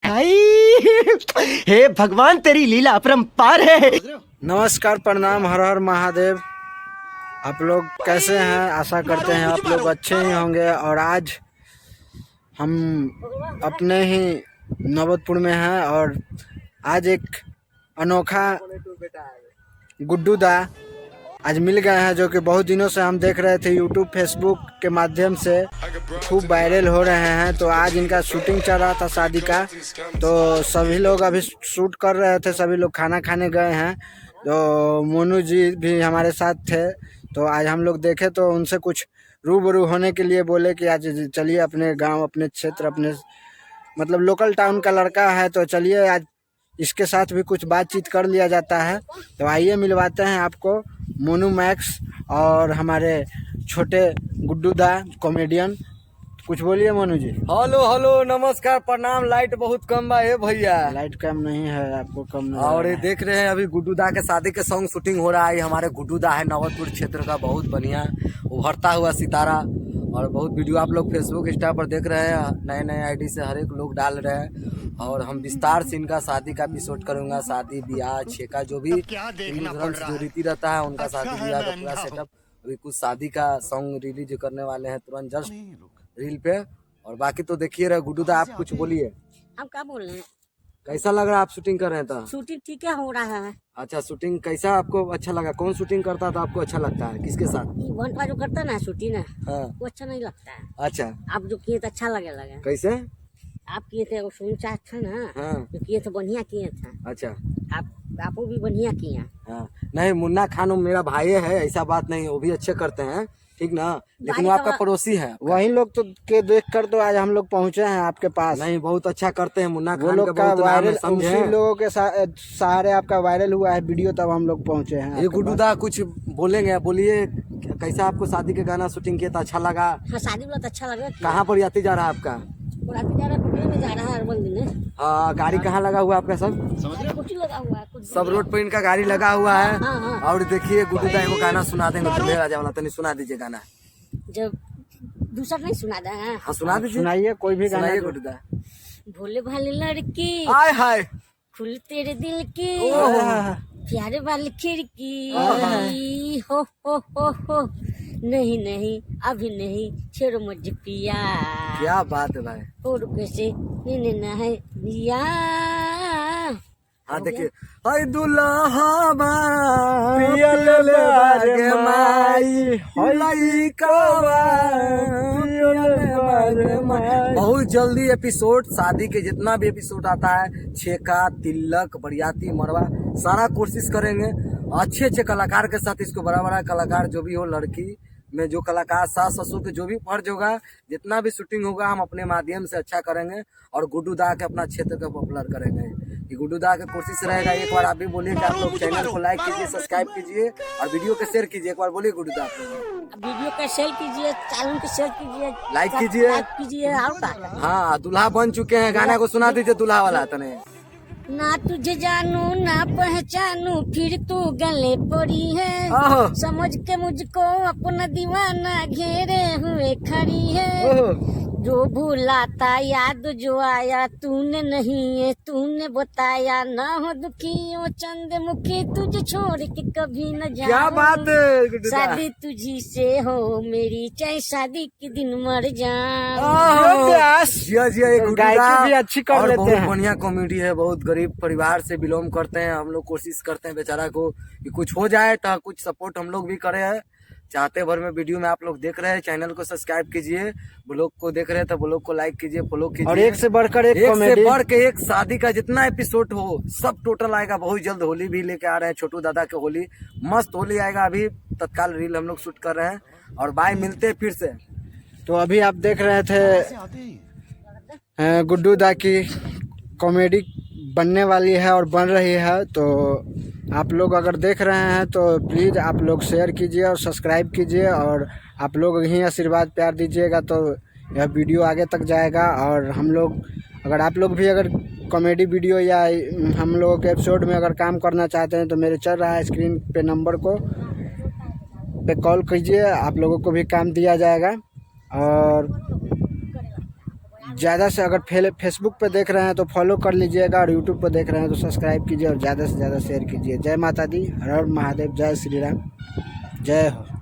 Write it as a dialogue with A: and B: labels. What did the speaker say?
A: भाई हे भगवान तेरी लीला अपरंपार है।
B: नमस्कार, प्रणाम, हर हर महादेव। आप लोग कैसे हैं? आशा करते हैं आप लोग अच्छे ही होंगे। और आज हम अपने ही नौबतपुर में हैं और आज एक अनोखा गुड्डू दा आज मिल गए हैं, जो कि बहुत दिनों से हम देख रहे थे यूट्यूब फेसबुक के माध्यम से खूब वायरल हो रहे हैं। तो आज इनका शूटिंग चल रहा था शादी का, तो सभी लोग अभी शूट कर रहे थे, सभी लोग खाना खाने गए हैं। तो मोनू जी भी हमारे साथ थे, तो आज हम लोग देखे तो उनसे कुछ रूबरू होने के लिए बोले कि आज चलिए अपने गांव, अपने क्षेत्र, अपने मतलब लोकल टाउन का लड़का है, तो चलिए आज इसके साथ भी कुछ बातचीत कर लिया जाता है। तो आइए मिलवाते हैं आपको मोनू मैक्स और हमारे छोटे गुड्डू दा कॉमेडियन। कुछ बोलिए मोनू जी।
C: हेलो हेलो, नमस्कार, प्रणाम। लाइट बहुत कम बा है भैया।
B: लाइट कम नहीं है, आपको कम नहीं।
C: और ये देख रहे हैं अभी गुड्डू दा के शादी के सॉन्ग शूटिंग हो रहा है। हमारे गुड्डू दा है नौबतपुर क्षेत्र का बहुत बढ़िया उभरता हुआ सितारा, और बहुत वीडियो आप लोग फेसबुक इंस्टा पर देख रहे हैं, नए नए आईडी से हर एक लोग डाल रहे हैं। और हम विस्तार से इनका शादी का एपिसोड करूंगा, शादी ब्याह छेका जो भी जो रीति रहता है उनका शादी ब्याह का पूरा सेटअप। अभी कुछ शादी का सॉन्ग रिलीज करने वाले हैं तुरंत जस्ट रील पे। और बाकी तो देखिए रहे। गुड्डू दा आप कुछ बोलिए।
D: आप क्या बोल रहे हैं?
C: कैसा लग रहा है आप शूटिंग कर रहे हैं? तो
D: शूटिंग ठीक है हो रहा है।
C: अच्छा, शूटिंग कैसा आपको अच्छा लगा? कौन शूटिंग करता था आपको अच्छा लगता है? किसके साथ?
D: वनपा जो करता है ना शूटिंग ना,
C: हाँ।
D: वो अच्छा नहीं लगता है।
C: अच्छा,
D: आप जो किए थे अच्छा लगे
C: कैसे?
D: आप किए थे वो सोचा अच्छा ना।
C: हाँ।
D: जो किए थे बढ़िया किए थे।
C: अच्छा,
D: आप भी बढ़िया किए।
C: हाँ। नहीं, मुन्ना खान मेरा भाई है, ऐसा बात नहीं, वो भी अच्छे करते हैं, ठीक ना, लेकिन वो आपका पड़ोसी है।
B: वही लोग तो के देख कर तो आज हम लोग पहुंचे हैं आपके पास।
C: नहीं, बहुत अच्छा करते हैं मुन्ना
B: वो
C: खान
B: लोग का वायरल,
C: समझे।
B: उसी लोगों के सहारे आपका वायरल हुआ है वीडियो, तब हम लोग पहुंचे हैं।
C: ये गुड्डू दा कुछ बोलेंगे? बोलिए, कैसा आपको शादी के गाना शूटिंग किया था? अच्छा लगा?
D: हाँ, शादी वाला तो अच्छा लगा।
C: कहाँ पर यात्री जा रहा है आपका?
D: जा रहा है अरबन दिन।
C: हाँ, गाड़ी कहाँ लगा हुआ है आपका? सब
D: लगा हुआ है,
C: सब रोड पर इनका गाड़ी लगा हुआ है।
D: हाँ, हाँ।
C: और देखिए गुड्डू दा को गाना सुना देंगे, तुम्हें राजा वाला, तो सुना दीजिए गाना।
D: जब दूसरा नहीं सुना दे हैं।
C: हाँ, सुना दीजिए,
B: सुनाइए कोई भी गाना।
C: गुड्डू दा।
D: भोले भाले लड़की
C: हाय हाय,
D: खुल तेरे दिल की प्यारे वाली खिड़की। हो नहीं नहीं अभी नहीं, छेड़ो मुझे पिया।
C: क्या बात है भाई।
D: और कैसे ना है दिया।
C: हाँ देखिए, हाय दुल्हा बहुत जल्दी एपिसोड शादी के जितना भी एपिसोड आता है, छेका, तिलक, बरियाती, मरवा, सारा कोशिश करेंगे अच्छे अच्छे कलाकार के साथ। इसको बड़ा बड़ा कलाकार जो भी हो, लड़की में जो कलाकार, सास ससुर के जो भी फर्ज होगा, जितना भी शूटिंग होगा हम अपने माध्यम से अच्छा करेंगे और गुड्डू दा के अपना क्षेत्र को पॉपुलर करेंगे। ये गुड्डू दा की कोशिश रहेगा। एक बार आप भी बोलिए कि आप लोग चैनल को लाइक कीजिए, सब्सक्राइब कीजिए और वीडियो को शेयर कीजिए। एक बार बोलिए गुड्डू दा।
D: वीडियो का शेयर कीजिए, चैनल को शेयर कीजिए,
C: लाइक कीजिए,
D: और
C: हाँ, दूल्हा बन चुके हैं, गाना को सुना दीजिए दूल्हा वाला। तने
D: ना तुझे जानू ना पहचानू, फिर तू गले पड़ी है। समझ के मुझको अपना दीवाना घेरे हुए खड़ी है। जो भूलाता याद जो आया, तूने नहीं है तूने बताया। ना हो दुखी ओ चंद्रमुखी, तुझे छोड़ के कभी न जाऊं।
C: क्या बात है,
D: शादी तुझी से हो मेरी, चाहे शादी के दिन मर जाऊं।
B: गायकी भी अच्छी कर लेते हैं।
C: बढ़िया कॉमेडी है। बहुत गरीब परिवार से बिलोंग करते हैं हम लोग। कोशिश करते हैं बेचारा को कि कुछ हो जाए, तो कुछ सपोर्ट हम लोग भी करे हैं। चाहते भर में वीडियो में आप लोग देख रहे हैं, चैनल को सब्सक्राइब कीजिए, ब्लॉग को देख रहे हैं तो ब्लॉग को लाइक कीजिए, फॉलो कीजिए।
B: और एक से बढ़कर एक
C: शादी का जितना एपिसोड हो सब टोटल आएगा। बहुत जल्द होली भी लेके आ रहे हैं, छोटू दादा के होली, मस्त होली आएगा। अभी तत्काल रील हम लोग शूट कर रहे हैं। और बाय, मिलते हैं फिर से।
B: तो अभी आप देख रहे थे गुड्डू दा की कॉमेडी बनने वाली है और बन रही है। तो आप लोग अगर देख रहे हैं तो प्लीज़ आप लोग शेयर कीजिए और सब्सक्राइब कीजिए, और आप लोग ही आशीर्वाद प्यार दीजिएगा तो यह वीडियो आगे तक जाएगा। और हम लोग अगर आप लोग भी अगर कॉमेडी वीडियो या हम लोगों के एपिसोड में अगर काम करना चाहते हैं तो मेरे चल रहा है स्क्रीन पे नंबर पे कॉल कीजिए, आप लोगों को भी काम दिया जाएगा। और ज़्यादा से अगर फेसबुक पे देख रहे हैं तो फॉलो कर लीजिएगा, और यूट्यूब पे देख रहे हैं तो सब्सक्राइब कीजिए और ज़्यादा से ज़्यादा शेयर कीजिए। जय माता दी, हर हर महादेव, जय श्री राम, जय हो।